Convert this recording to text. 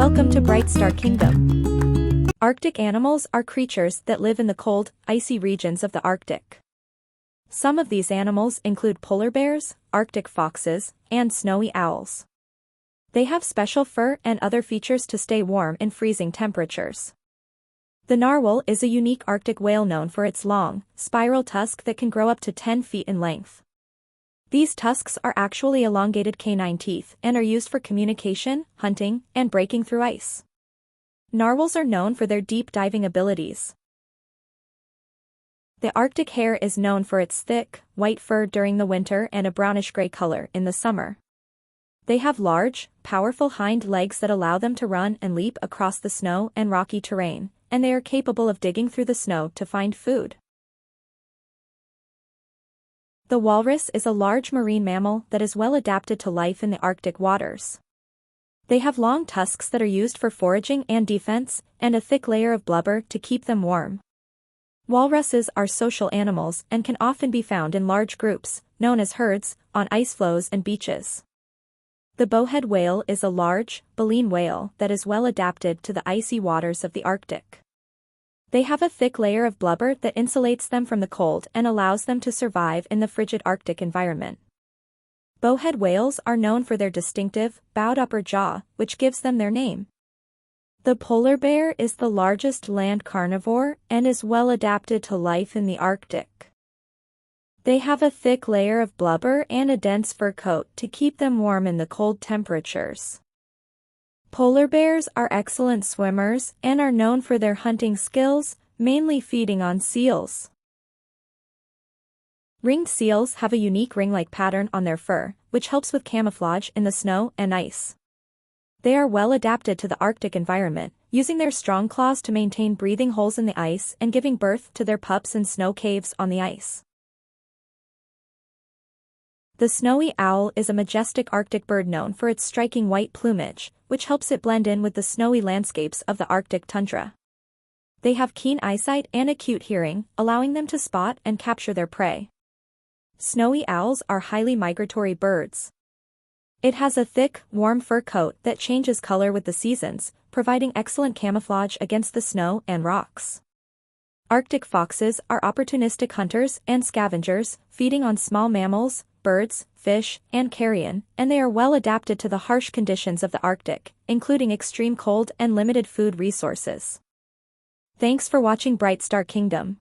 Welcome to Bright Star Kingdom. Arctic animals are creatures that live in the cold, icy regions of the Arctic. Some of these animals include polar bears, Arctic foxes, and snowy owls. They have special fur and other features to stay warm in freezing temperatures. The narwhal is a unique Arctic whale known for its long, spiral tusk that can grow up to 10 feet in length. These tusks are actually elongated canine teeth and are used for communication, hunting, and breaking through ice. Narwhals are known for their deep diving abilities. The Arctic hare is known for its thick, white fur during the winter and a brownish-gray color in the summer. They have large, powerful hind legs that allow them to run and leap across the snow and rocky terrain, and they are capable of digging through the snow to find food. The walrus is a large marine mammal that is well adapted to life in the Arctic waters. They have long tusks that are used for foraging and defense, and a thick layer of blubber to keep them warm. Walruses are social animals and can often be found in large groups, known as herds, on ice floes and beaches. The bowhead whale is a large, baleen whale that is well adapted to the icy waters of the Arctic. They have a thick layer of blubber that insulates them from the cold and allows them to survive in the frigid Arctic environment. Bowhead whales are known for their distinctive, bowed upper jaw, which gives them their name. The polar bear is the largest land carnivore and is well adapted to life in the Arctic. They have a thick layer of blubber and a dense fur coat to keep them warm in the cold temperatures. Polar bears are excellent swimmers and are known for their hunting skills, mainly feeding on seals. Ringed seals have a unique ring-like pattern on their fur, which helps with camouflage in the snow and ice. They are well adapted to the Arctic environment, using their strong claws to maintain breathing holes in the ice and giving birth to their pups in snow caves on the ice. The snowy owl is a majestic Arctic bird known for its striking white plumage, which helps it blend in with the snowy landscapes of the Arctic tundra. They have keen eyesight and acute hearing, allowing them to spot and capture their prey. Snowy owls are highly migratory birds. It has a thick, warm fur coat that changes color with the seasons, providing excellent camouflage against the snow and rocks. Arctic foxes are opportunistic hunters and scavengers, feeding on small mammals, birds, fish, and carrion, and they are well adapted to the harsh conditions of the Arctic, including extreme cold and limited food resources. Thanks for watching Bright Star Kingdom.